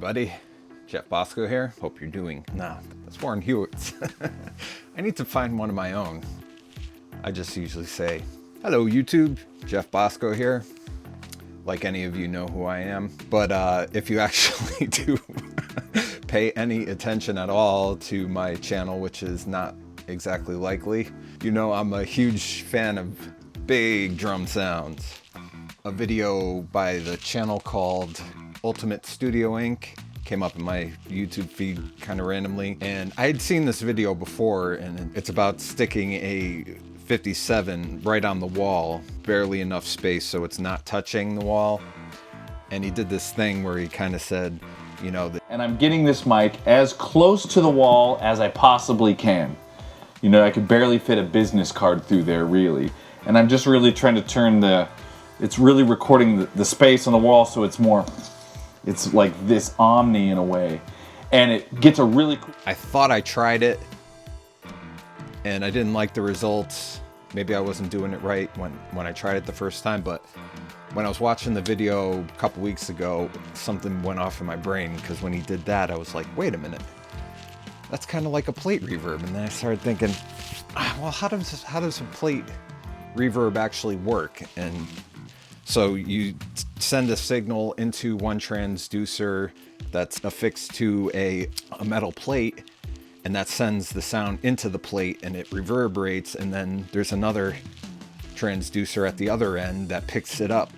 everybody. Geoff Bosco here. Hope you're doing... Nah, that's Warren Hewitt's. I need to find one of my own. I just usually say, hello YouTube, Geoff Bosco here. Like any of you know who I am. But if you actually do pay any attention at all to my channel, which is not exactly likely, you know I'm a huge fan of big drum sounds. A video by the channel called Ultimate Studio Inc. came up in my YouTube feed kind of randomly, and I had seen this video before, and it's about sticking a 57 right on the wall, barely enough space so it's not touching the wall. And he did this thing where he kind of said, you know, and I'm getting this mic as close to the wall as I possibly can. You know, I could barely fit a business card through there, really. And I'm just really trying to turn it's really recording the space on the wall, so it's more, it's like this omni in a way. And it gets a really cool... I thought I tried it, and I didn't like the results. Maybe I wasn't doing it right when I tried it the first time, but when I was watching the video a couple weeks ago, something went off in my brain, because when he did that, I was like, wait a minute. That's kind of like a plate reverb. And then I started thinking, well, how does a plate reverb actually work? And so you send a signal into one transducer that's affixed to a metal plate, and that sends the sound into the plate and it reverberates, and then there's another transducer at the other end that picks it up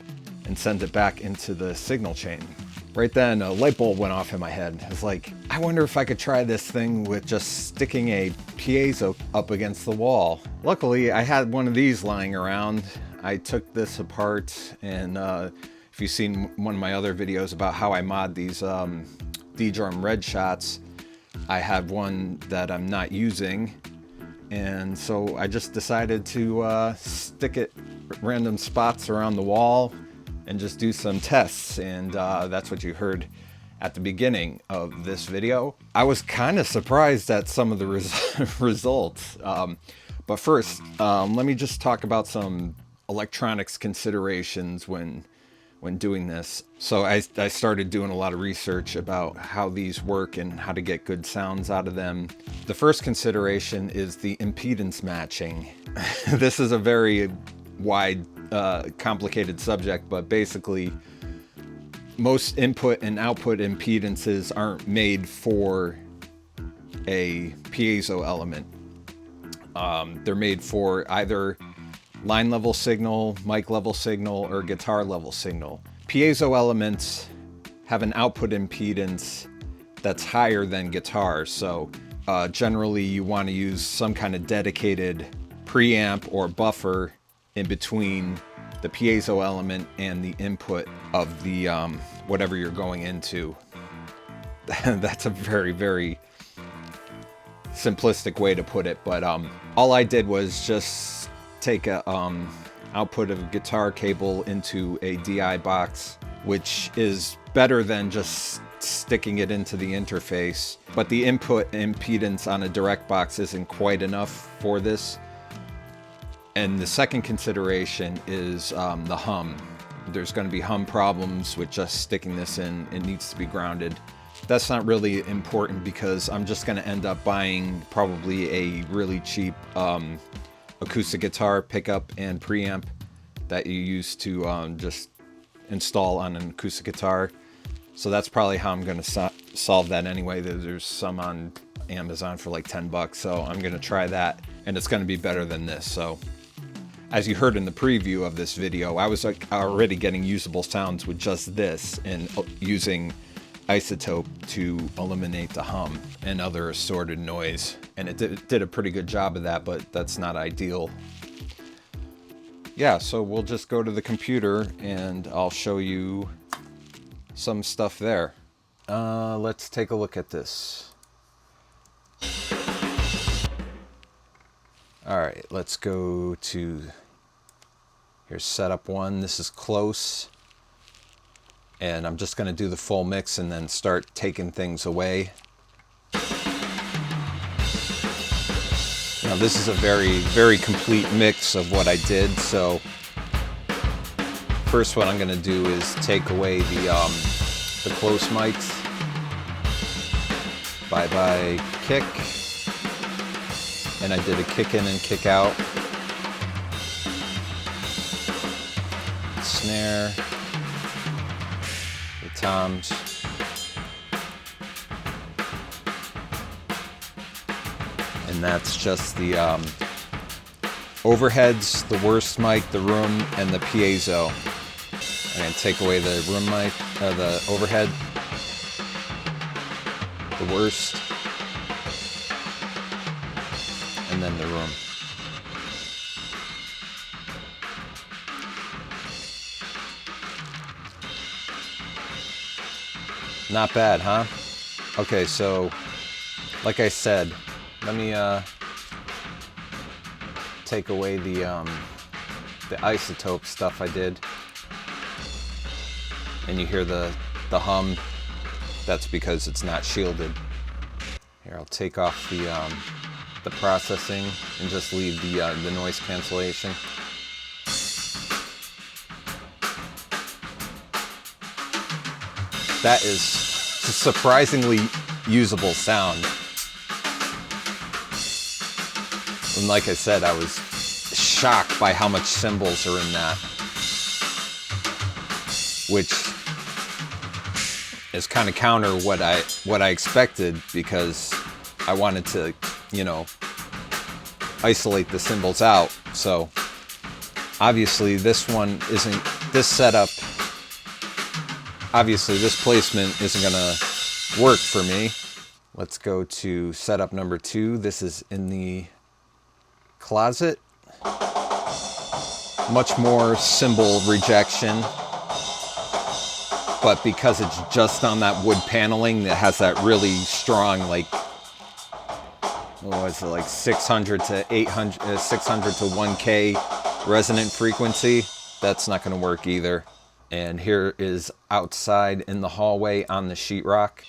and sends it back into the signal chain. Right then, a light bulb went off in my head. I was like, I wonder if I could try this thing with just sticking a piezo up against the wall. Luckily, I had one of these lying around. I took this apart, and if you've seen one of my other videos about how I mod these DDrum Red Shots, I have one that I'm not using, and so I just decided to stick it random spots around the wall and just do some tests, and that's what you heard at the beginning of this video. I was kind of surprised at some of the results, but first, let me just talk about some electronics considerations when doing this. So I started doing a lot of research about how these work and how to get good sounds out of them. The first consideration is the impedance matching. This is a very wide, complicated subject, but basically most input and output impedances aren't made for a piezo element. They're made for either line level signal, mic level signal, or guitar level signal. Piezo elements have an output impedance that's higher than guitar, so generally you want to use some kind of dedicated preamp or buffer in between the piezo element and the input of the whatever you're going into. That's a very, very simplistic way to put it, but all I did was just take a output of guitar cable into a DI box, which is better than just sticking it into the interface, but the input impedance on a direct box isn't quite enough for this. And the second consideration is the hum. There's going to be hum problems with just sticking this in. It needs to be grounded. That's not really important because I'm just going to end up buying probably a really cheap acoustic guitar pickup and preamp that you use to just install on an acoustic guitar. So that's probably how I'm going to solve that anyway. There's some on Amazon for like 10 bucks, so I'm going to try that, and it's going to be better than this. So as you heard in the preview of this video, I was like already getting usable sounds with just this and using isotope to eliminate the hum and other assorted noise, and it did a pretty good job of that, but that's not ideal. Yeah, so we'll just go to the computer and I'll show you some stuff there. Let's take a look at this. All right, let's go to, here's setup one. This is close. And I'm just going to do the full mix and then start taking things away. Now this is a very, very complete mix of what I did. So first what I'm going to do is take away the close mics bye-bye kick. And I did a kick in and kick out. Snare. The toms. And that's just the overheads, the worst mic, the room, and the piezo. I'm going to take away the room mic, the overhead, the worst, and then the room. Not bad, huh? Okay, so like I said, let me take away the isotope stuff I did. And you hear the hum. That's because it's not shielded. Here, I'll take off the processing and just leave the noise cancellation. That is a surprisingly usable sound. And like I said, I was shocked by how much cymbals are in that, which is kind of counter what I expected, because I wanted to, you know, isolate the cymbals out. So obviously this one isn't, this setup, obviously this placement isn't gonna work for me. Let's go to setup number 2. This is in the closet. Much more cymbal rejection, but because it's just on that wood paneling that has that really strong, like, what is it, like 600 to 800, 600 to 1K resonant frequency, that's not going to work either. And here is outside in the hallway on the sheetrock.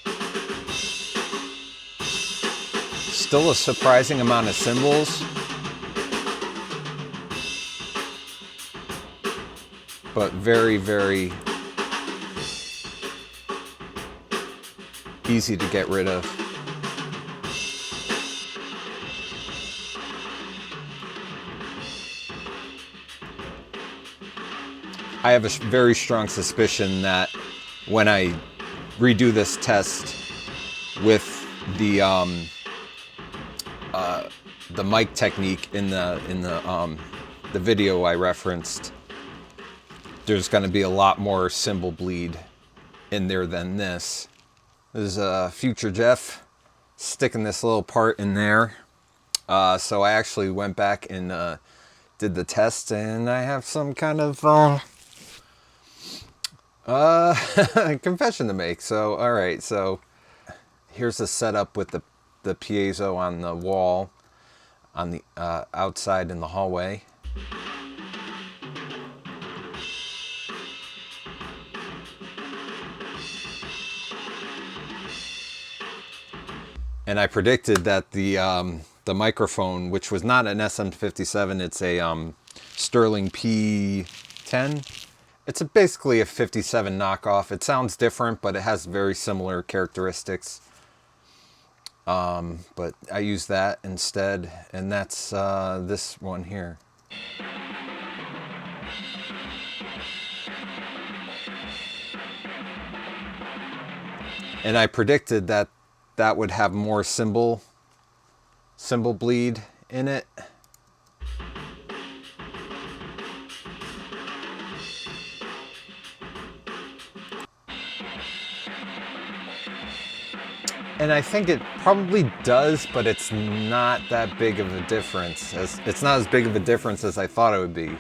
Still a surprising amount of cymbals, but very, very easy to get rid of. I have a very strong suspicion that when I redo this test with the mic technique in the video I referenced, there's going to be a lot more cymbal bleed in there than this. There's a future Geoff sticking this little part in there. So I actually went back and did the test, and I have some kind of confession to make. So, all right, so here's the setup with the piezo on the wall, on the outside in the hallway. And I predicted that the microphone, which was not an SM57, it's a Sterling P10. It's basically a 57 knockoff. It sounds different, but it has very similar characteristics. But I use that instead, and that's this one here. And I predicted that that would have more cymbal bleed in it. And I think it probably does, but it's not that big of a difference. It's not as big of a difference as I thought it would be.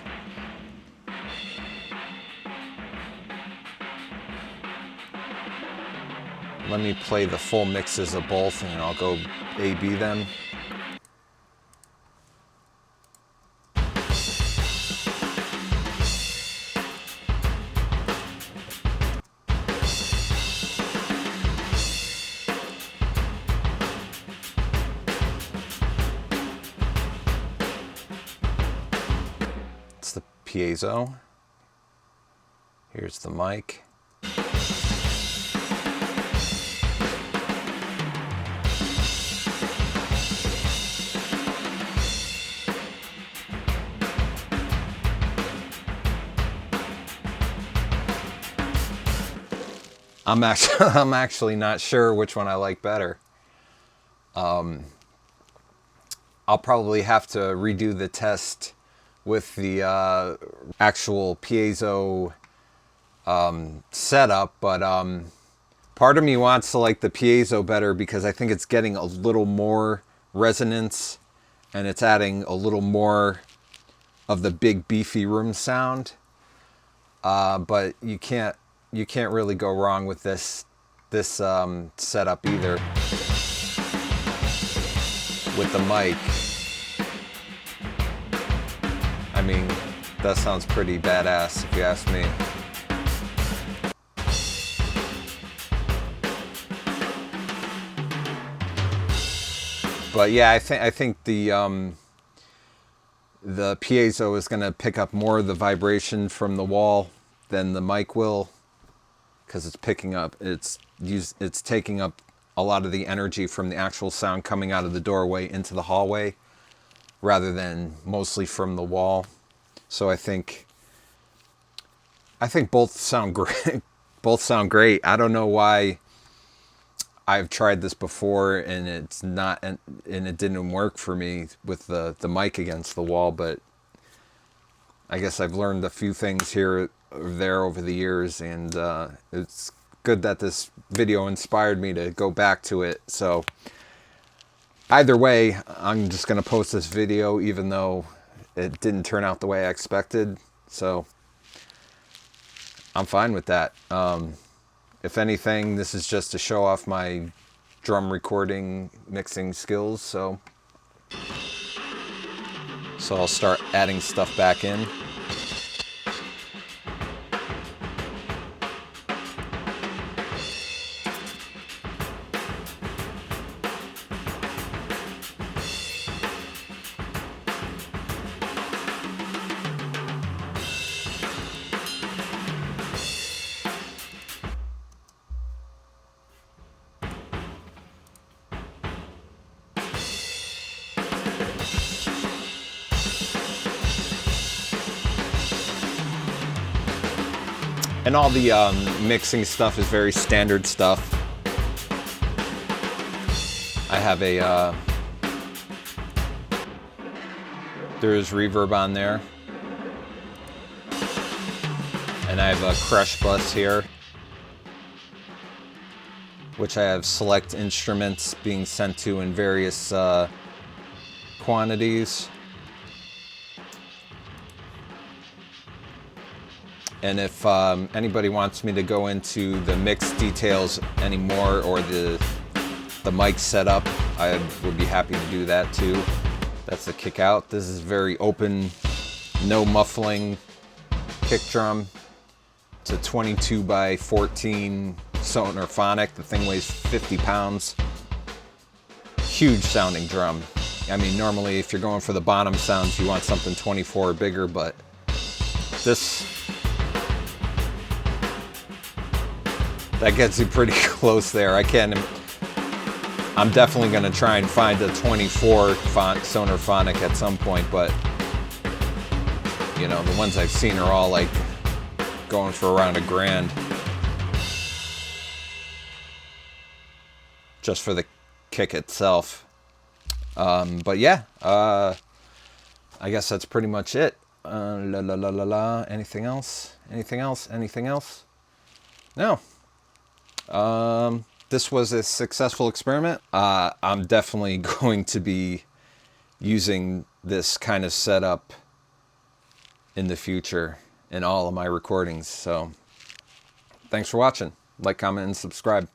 Let me play the full mixes of both, and I'll go A/B them. It's the piezo. Here's the mic. I'm actually not sure which one I like better. I'll probably have to redo the test with the actual piezo setup, but part of me wants to like the piezo better because I think it's getting a little more resonance and it's adding a little more of the big beefy room sound. But you can't really go wrong with this setup either with the mic. I mean, that sounds pretty badass if you ask me. But yeah, I think the piezo is going to pick up more of the vibration from the wall than the mic will, because it's taking up a lot of the energy from the actual sound coming out of the doorway into the hallway, rather than mostly from the wall. So I think both sound great. Both sound great. I don't know why I've tried this before and it's not, and it didn't work for me with the mic against the wall, but I guess I've learned a few things here or there over the years, and it's good that this video inspired me to go back to it. So either way, I'm just going to post this video even though it didn't turn out the way I expected. So I'm fine with that. If anything, this is just to show off my drum recording mixing skills. So I'll start adding stuff back in. And all the mixing stuff is very standard stuff. I have there is reverb on there. And I have a crush bus here, which I have select instruments being sent to in various quantities. And if anybody wants me to go into the mix details anymore, or the mic setup, I would be happy to do that too. That's the kick out. This is very open, no muffling kick drum. It's a 22 by 14 Sonorphonic. The thing weighs 50 pounds. Huge sounding drum. I mean, normally if you're going for the Bonham sounds, you want something 24 or bigger, but this, that gets you pretty close there. I'm definitely going to try and find a 24 Sonorphonic at some point, but you know, the ones I've seen are all like going for around $1,000 just for the kick itself. But yeah, I guess that's pretty much it. Anything else? No. This was a successful experiment. I'm definitely going to be using this kind of setup in the future in all of my recordings. So thanks for watching. Like, comment, and subscribe.